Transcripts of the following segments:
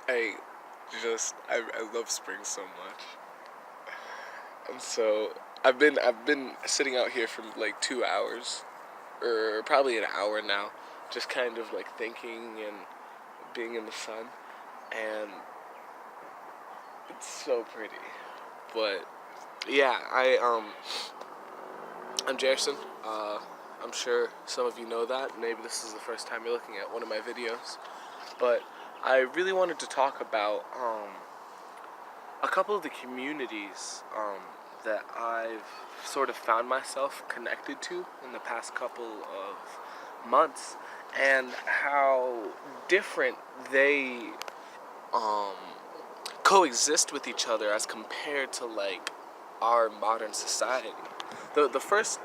I I love spring so much. And so I've been sitting out here for like 2 hours, or probably an hour now, just kind of like thinking and being in the sun, and it's so pretty. But yeah, I'm Jerison. I'm sure some of you know that. Maybe this is the first time you're looking at one of my videos, but I really wanted to talk about a couple of the communities that I've sort of found myself connected to in the past couple of months, and how different they um, coexist with each other as compared to like our modern society. The first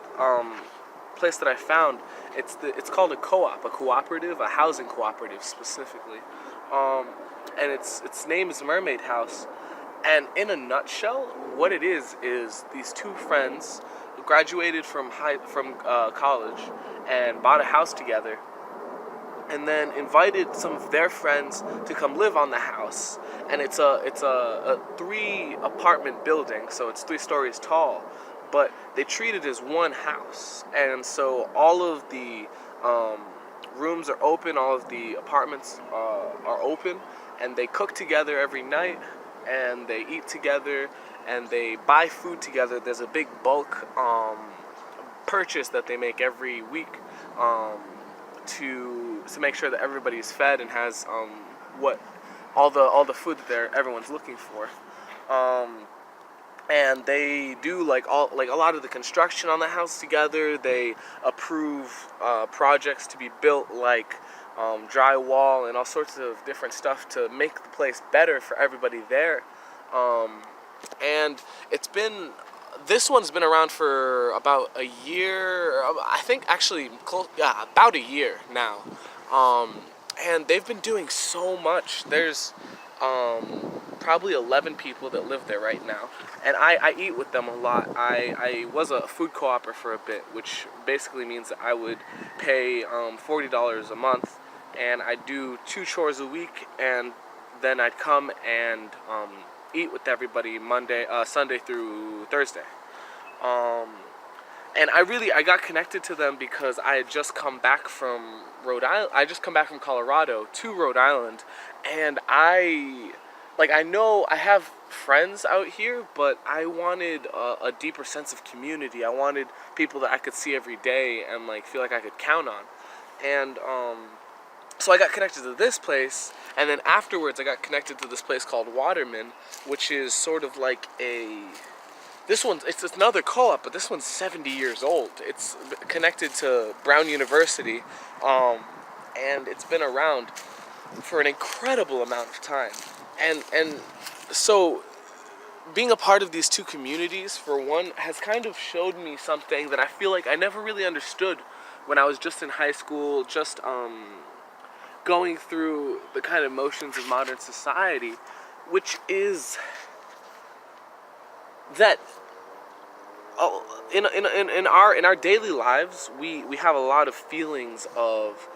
place that I found, it's called a co-op, a cooperative, a housing cooperative specifically, um, and its name is Mermaid House. And in a nutshell, what it is these two friends graduated from college and bought a house together, and then invited some of their friends to come live on the house. And it's a 3 apartment building, so it's 3 stories tall, but they treat it as one house. And so all of the um, rooms are open, all of the apartments are open, and they cook together every night, and they eat together, and they buy food together. There's a big bulk purchase that they make every week, um, to make sure that everybody's fed and has what all the food that everyone's looking for. Um, and they do like a lot of the construction on the house together. They approve projects to be built, like drywall and all sorts of different stuff to make the place better for everybody there. Um, and it's been this one's been around for about a year. I think actually, yeah, about a year now. Um, and they've been doing so much. There's probably 11 people that live there right now, and I eat with them a lot. I was a food co-opper for a bit, which basically means that I would pay $40 a month, and I'd do 2 chores a week, and then I'd come and eat with everybody Sunday through Thursday. Um, and I got connected to them because I had just come back from Rhode Island. I just come back from Colorado to Rhode Island, and I know I have friends out here, but I wanted a deeper sense of community. I wanted people that I could see every day and like feel like I could count on. And so I got connected to this place, and then afterwards I got connected to this place called Waterman, which is sort of like it's another co-op, but this one's 70 years old. It's connected to Brown University, and it's been around for an incredible amount of time. And so being a part of these two communities, for one, has kind of showed me something that I feel like I never really understood when I was just in high school, just going through the kind of motions of modern society, which is that in our daily lives, we have a lot of feelings of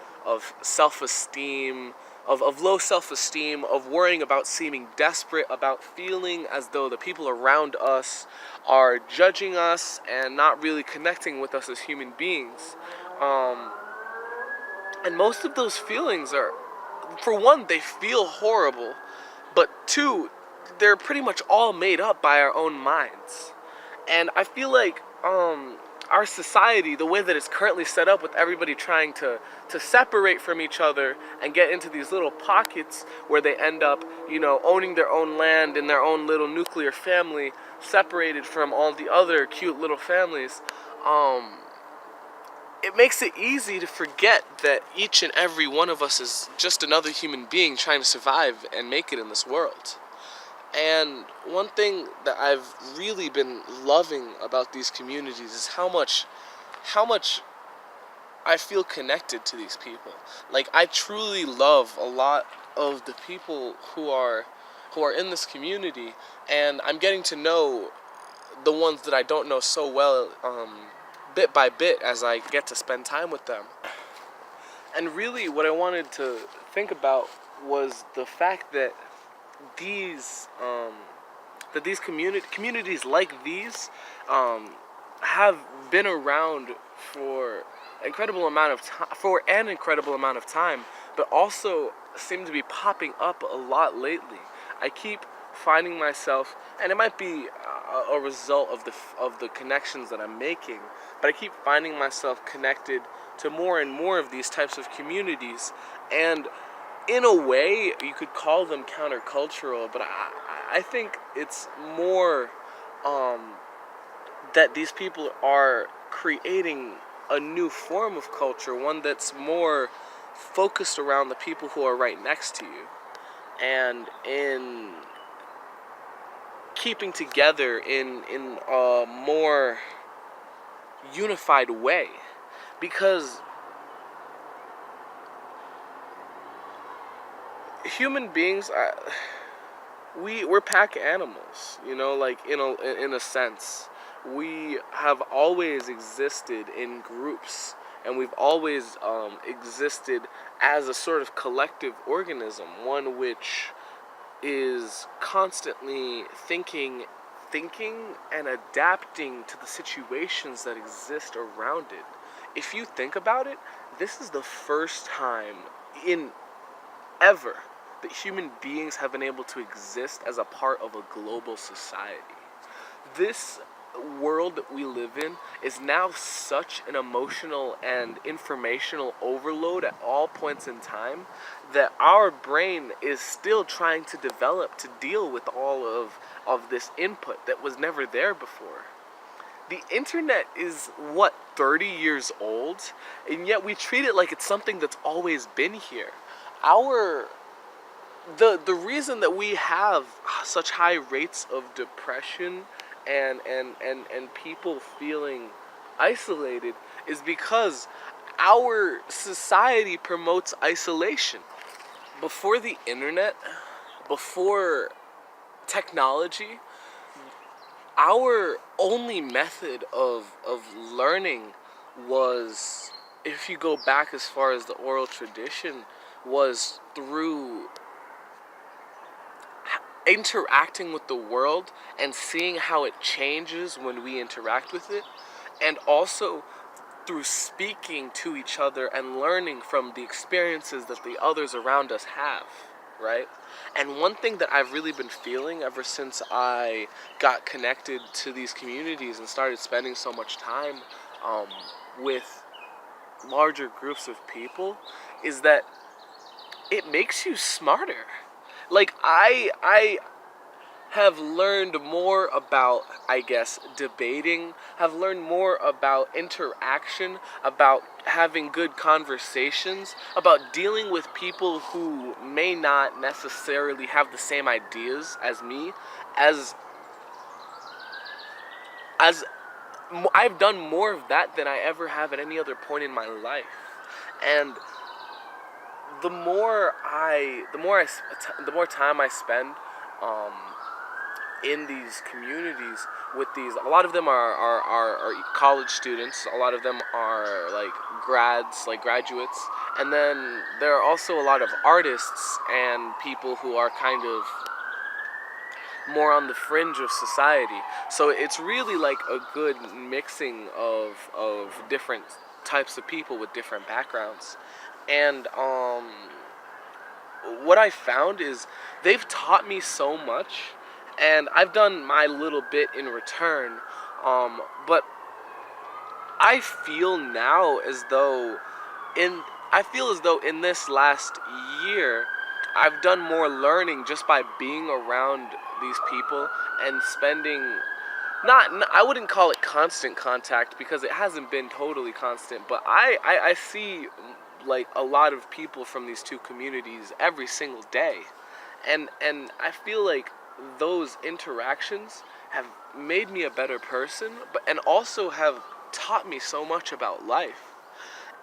self-esteem, of low self-esteem, of worrying about seeming desperate, about feeling as though the people around us are judging us and not really connecting with us as human beings. Um, and most of those feelings are, for one, they feel horrible, but two, they're pretty much all made up by our own minds. And I feel like our society, the way that it's currently set up, with everybody trying to separate from each other and get into these little pockets where they end up, owning their own land in their own little nuclear family, separated from all the other cute little families, it makes it easy to forget that each and every one of us is just another human being trying to survive and make it in this world. And one thing that I've really been loving about these communities is how much I feel connected to these people. Like, I truly love a lot of the people who are in this community, and I'm getting to know the ones that I don't know so well, bit by bit, as I get to spend time with them. And really what I wanted to think about was the fact that these communities like these have been around for an incredible amount of time, but also seem to be popping up a lot lately. I keep finding myself, and it might be a result of the connections that I'm making, but I keep finding myself connected to more and more of these types of communities, and in a way you could call them countercultural, but I think it's more that these people are creating a new form of culture, one that's more focused around the people who are right next to you, and in keeping together in a more unified way. Because human beings, we're pack animals, like in a sense. We have always existed in groups, and we've always existed as a sort of collective organism, one which is constantly thinking and adapting to the situations that exist around it. If you think about it, this is the first time in ever that human beings have been able to exist as a part of a global society. This world that we live in is now such an emotional and informational overload at all points in time that our brain is still trying to develop to deal with all of this input that was never there before. The internet is, 30 years old, and yet we treat it like it's something that's always been here. The reason that we have such high rates of depression and people feeling isolated is because our society promotes isolation. Before the internet, before technology, our only method of learning was, if you go back as far as the oral tradition, was through interacting with the world and seeing how it changes when we interact with it, and also through speaking to each other and learning from the experiences that the others around us have, right? And one thing that I've really been feeling ever since I got connected to these communities and started spending so much time with larger groups of people is that it makes you smarter. Like, I have learned more about, I guess, debating, have learned more about interaction, about having good conversations, about dealing with people who may not necessarily have the same ideas as me, as I've done more of that than I ever have at any other point in my life. And the more time I spend in these communities with these, a lot of them are college students, a lot of them are graduates, and then there are also a lot of artists and people who are kind of more on the fringe of society. So it's really like a good mixing of different types of people with different backgrounds. And what I found is they've taught me so much, and I've done my little bit in return. But I feel now as though in this last year, I've done more learning just by being around these people and spending, I wouldn't call it constant contact because it hasn't been totally constant, but I see like a lot of people from these two communities every single day, and I feel like those interactions have made me a better person, and also have taught me so much about life.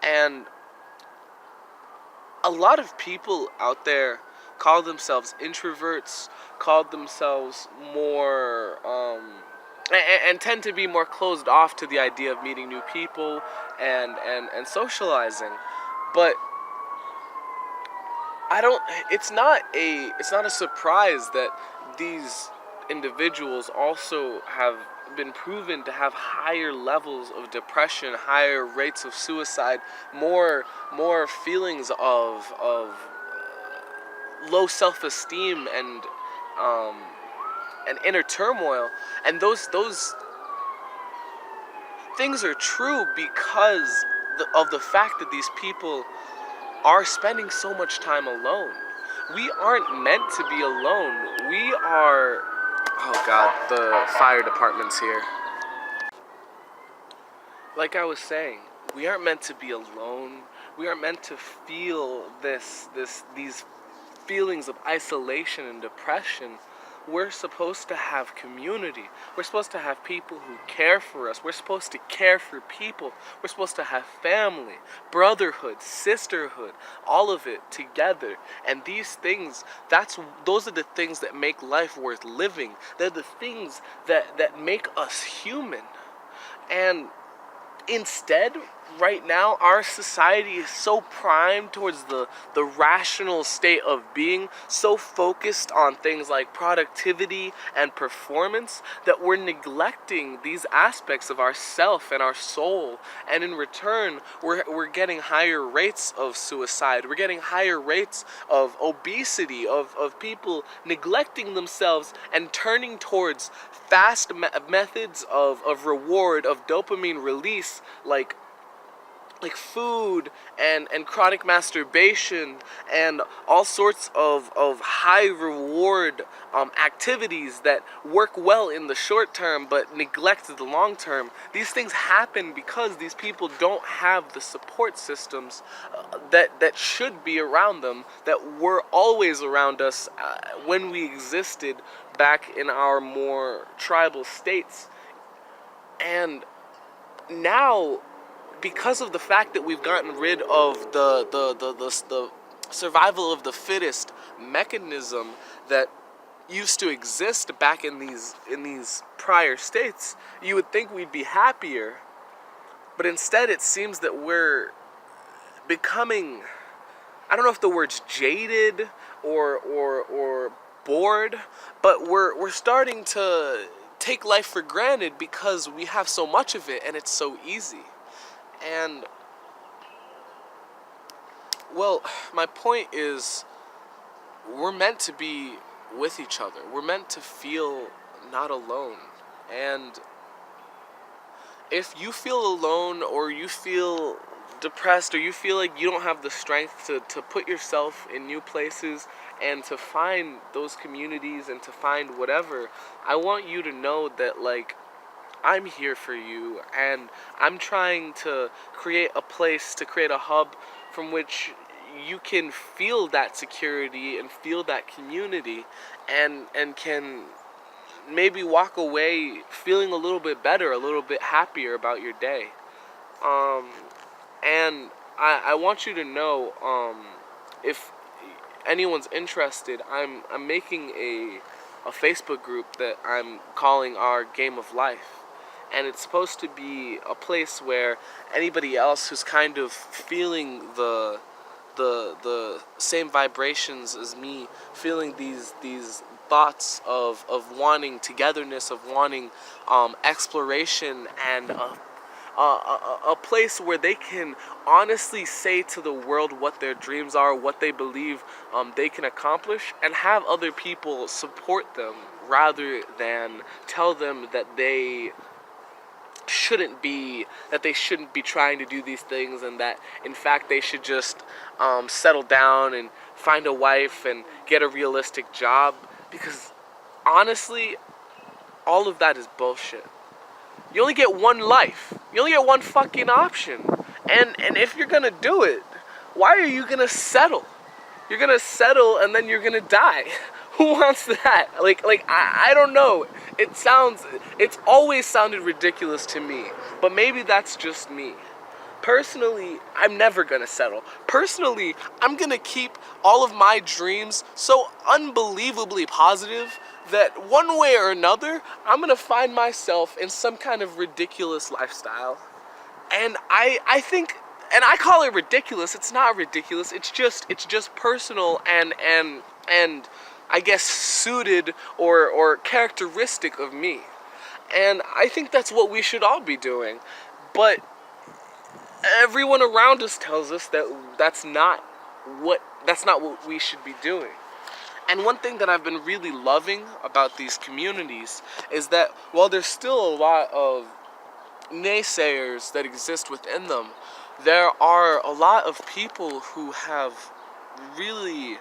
And a lot of people out there call themselves introverts, call themselves more and tend to be more closed off to the idea of meeting new people and socializing. But I don't. It's not a surprise that these individuals also have been proven to have higher levels of depression, higher rates of suicide, more feelings of low self-esteem um, and inner turmoil. And those things are true because of the fact that these people are spending so much time alone. We aren't meant to be alone. We are. Oh God, the fire department's here. Like I was saying, we aren't meant to be alone. We aren't meant to feel these feelings of isolation and depression. We're supposed to have community. We're supposed to have people who care for us. We're supposed to care for people. We're supposed to have family, brotherhood, sisterhood, all of it together. And these things, those are the things that make life worth living. They're the things that make us human. And instead, right now, our society is so primed towards the rational state of being, so focused on things like productivity and performance, that we're neglecting these aspects of our self and our soul. And in return, we're getting higher rates of suicide. We're getting higher rates of obesity, of people neglecting themselves and turning towards fast methods of reward, of dopamine release, like food and chronic masturbation and all sorts of high reward activities that work well in the short term but neglect the long term. These things happen because these people don't have the support systems that should be around them, that were always around us when we existed back in our more tribal states. And now, because of the fact that we've gotten rid of the survival of the fittest mechanism that used to exist back in these prior states, you would think we'd be happier. But instead, it seems that we're becoming, I don't know if the word's jaded or bored, but we're starting to take life for granted because we have so much of it and it's so easy. And, well, my point is, we're meant to be with each other. We're meant to feel not alone. And if you feel alone, or you feel depressed, or you feel like you don't have the strength to put yourself in new places and to find those communities and to find whatever, I want you to know that, like, I'm here for you, and I'm trying to create a place, to create a hub from which you can feel that security and feel that community, and can maybe walk away feeling a little bit better, a little bit happier about your day. And I want you to know, if anyone's interested, I'm making a Facebook group that I'm calling our Game of Life. And it's supposed to be a place where anybody else who's kind of feeling the same vibrations as me, feeling these thoughts of wanting togetherness, of wanting exploration, and a place where they can honestly say to the world what their dreams are, what they believe they can accomplish, and have other people support them rather than tell them that they shouldn't be trying to do these things, and that in fact they should just settle down and find a wife and get a realistic job, because honestly, all of that is bullshit. You only get one life. You only get one fucking option. And if you're gonna do it, why are you gonna settle? You're gonna settle and then you're gonna die. Who wants that? Like I don't know. It's always sounded ridiculous to me, but maybe that's just me. Personally, I'm never gonna settle. Personally, I'm gonna keep all of my dreams so unbelievably positive that one way or another, I'm gonna find myself in some kind of ridiculous lifestyle. And I think and I call it ridiculous. It's not ridiculous. It's just personal and I guess suited or characteristic of me. And I think that's what we should all be doing. But everyone around us tells us that that's not what we should be doing. And one thing that I've been really loving about these communities is that while there's still a lot of naysayers that exist within them, there are a lot of people who have really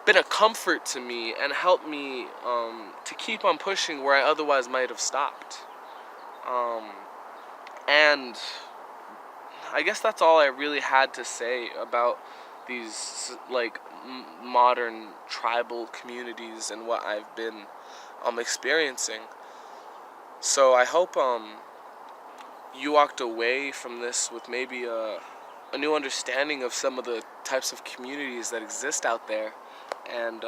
been a comfort to me and helped me to keep on pushing where I otherwise might have stopped. And I guess that's all I really had to say about these like modern tribal communities and what I've been experiencing. So I hope you walked away from this with maybe a new understanding of some of the types of communities that exist out there. And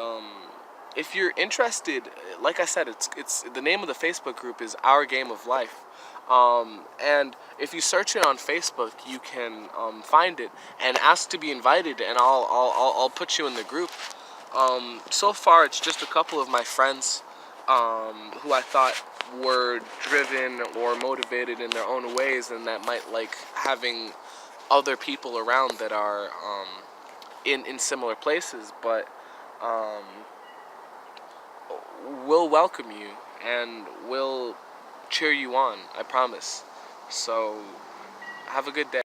if you're interested, like I said, it's the name of the Facebook group is Our Game of Life. And if you search it on Facebook, you can find it and ask to be invited, and I'll put you in the group. So far, it's just a couple of my friends who I thought were driven or motivated in their own ways, and that might like having other people around that are in similar places, but we'll welcome you and we'll cheer you on, I promise. So have a good day.